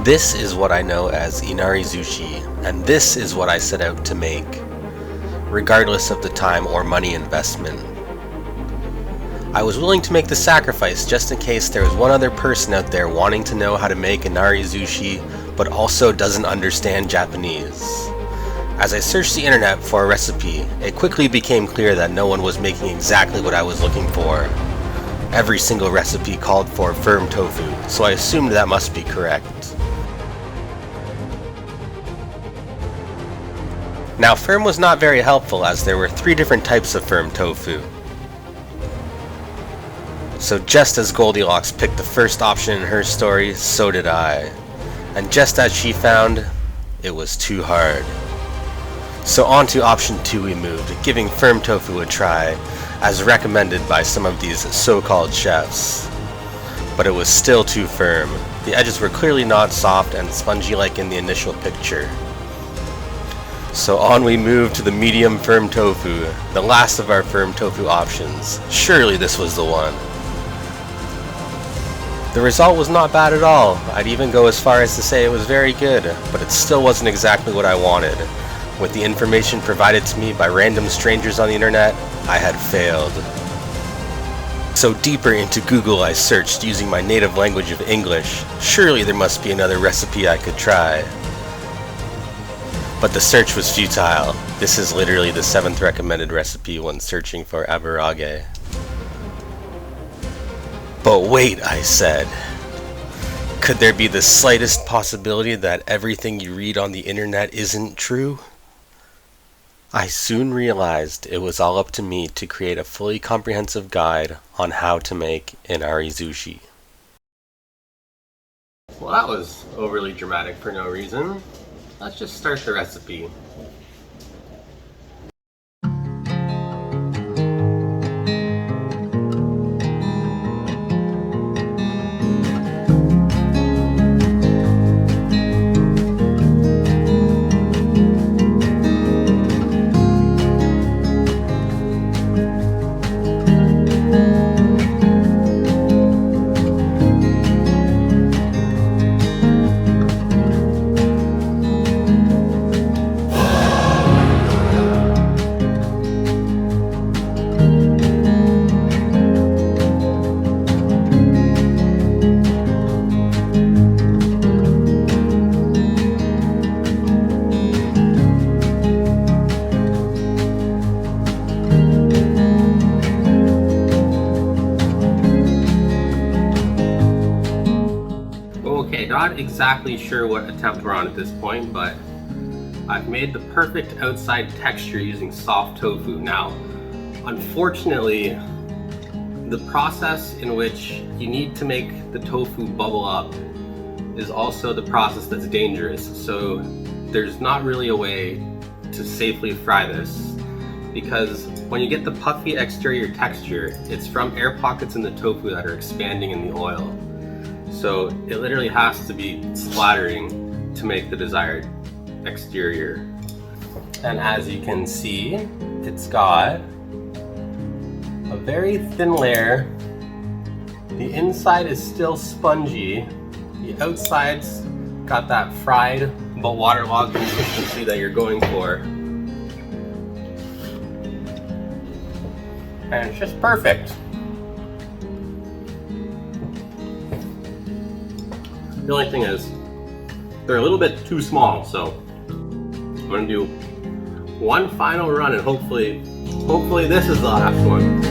This is what I know as Inarizushi, and this is what I set out to make, regardless of the time or money investment. I was willing to make the sacrifice just in case there was one other person out there wanting to know how to make Inarizushi, but also doesn't understand Japanese. As I searched the internet for a recipe, it quickly became clear that no one was making exactly what I was looking for. Every single recipe called for firm tofu, so I assumed that must be correct. Now, firm was not very helpful as there were 3 different types of firm tofu. So just as Goldilocks picked the first option in her story, so did I. And just as she found, it was too hard. So on to option 2 we moved, giving firm tofu a try, as recommended by some of these so-called chefs. But it was still too firm. The edges were clearly not soft and spongy like in the initial picture. So on we moved to the medium firm tofu, the last of our firm tofu options. Surely this was the one. The result was not bad at all. I'd even go as far as to say it was very good, but it still wasn't exactly what I wanted. With the information provided to me by random strangers on the internet, I had failed. So deeper into Google I searched using my native language of English. Surely there must be another recipe I could try. But the search was futile. This is literally the 7th recommended recipe when searching for aburage. But wait, I said. Could there be the slightest possibility that everything you read on the internet isn't true? I soon realized it was all up to me to create a fully comprehensive guide on how to make Inarizushi. Well, that was overly dramatic for no reason. Let's just start the recipe. Not exactly sure what attempt we're on at this point, but I've made the perfect outside texture using soft tofu. Now, unfortunately, the process in which you need to make the tofu bubble up is also the process that's dangerous. So there's not really a way to safely fry this, because when you get the puffy exterior texture, it's from air pockets in the tofu that are expanding in the oil. So it literally has to be splattering to make the desired exterior. And as you can see, it's got a very thin layer. The inside is still spongy. The outside's got that fried but waterlogged consistency that you're going for. And it's just perfect. The only thing is, they're a little bit too small, so I'm gonna do one final run and hopefully this is the last one.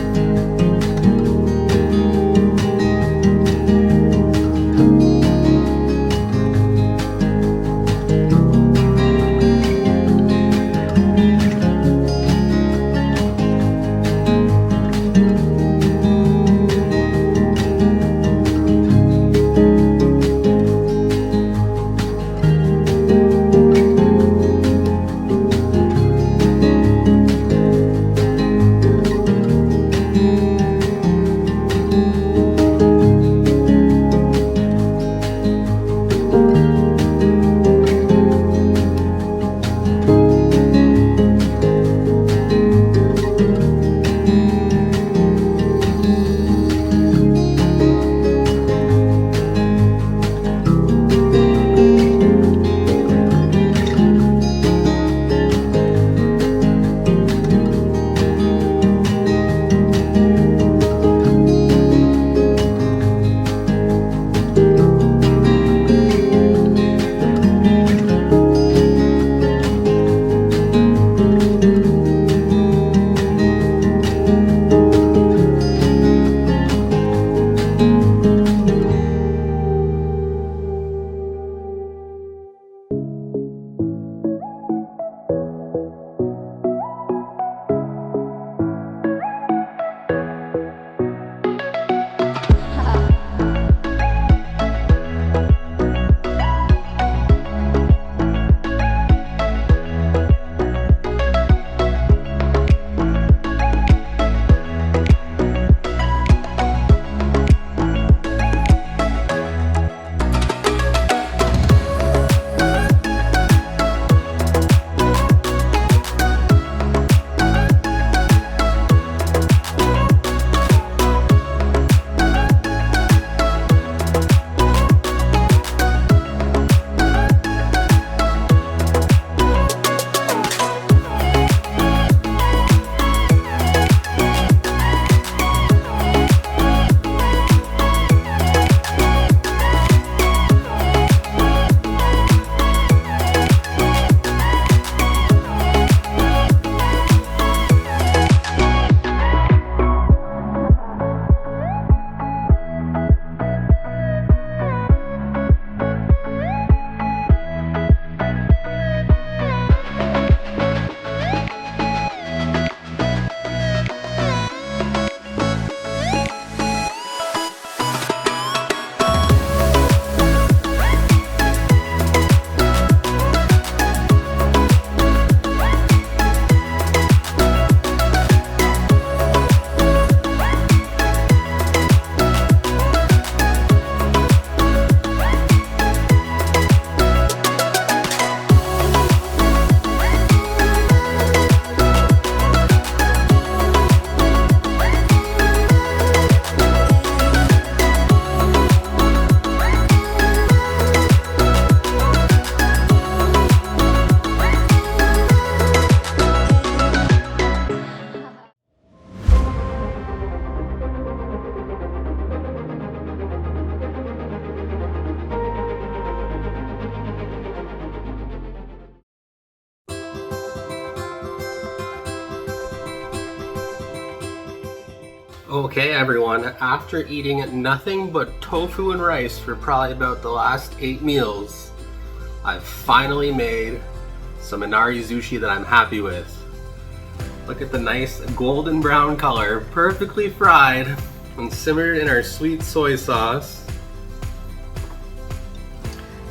Okay everyone, after eating nothing but tofu and rice for probably about the last 8 meals, I've finally made some Inarizushi that I'm happy with. Look at the nice golden brown color, perfectly fried and simmered in our sweet soy sauce.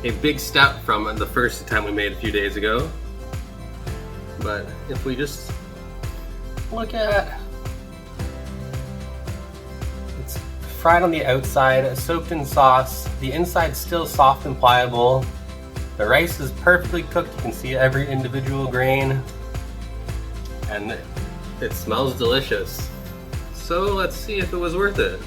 A big step from the first attempt we made a few days ago. But if we just look at, it's fried on the outside, soaked in sauce, the inside's still soft and pliable. The rice is perfectly cooked, you can see every individual grain, and it smells delicious. So let's see if it was worth it.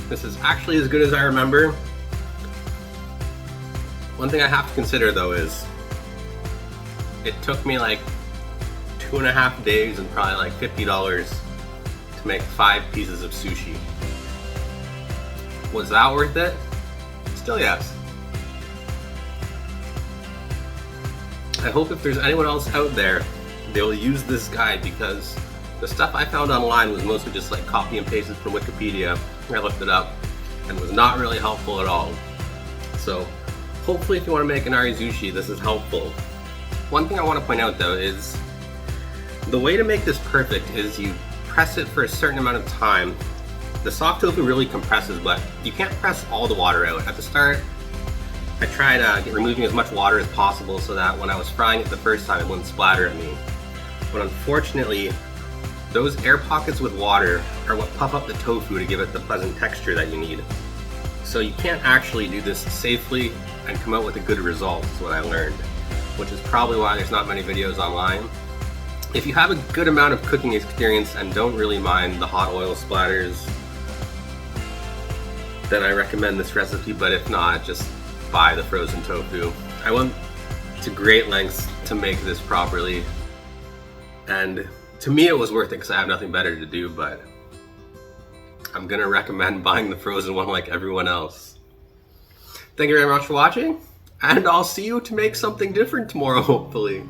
This is actually as good as I remember. One thing I have to consider though is, it took me like 2.5 days and probably like $50 to make 5 pieces of sushi. Was that worth it? Still yes. I hope if there's anyone else out there, they will use this guide, because the stuff I found online was mostly just like copy and pasted from Wikipedia. I looked it up and was not really helpful at all. So hopefully if you want to make an Inarizushi, this is helpful. One thing I want to point out though is, the way to make this perfect is you press it for a certain amount of time. The soft tofu really compresses, but you can't press all the water out. At the start, I tried removing as much water as possible so that when I was frying it the first time it wouldn't splatter at me. But unfortunately, those air pockets with water are what puff up the tofu to give it the pleasant texture that you need. So you can't actually do this safely and come out with a good result, is what I learned, which is probably why there's not many videos online. If you have a good amount of cooking experience and don't really mind the hot oil splatters, then I recommend this recipe, but if not, just buy the frozen tofu. I went to great lengths to make this properly, and to me it was worth it because I have nothing better to do, but I'm gonna recommend buying the frozen one like everyone else. Thank you very much for watching, and I'll see you to make something different tomorrow, hopefully.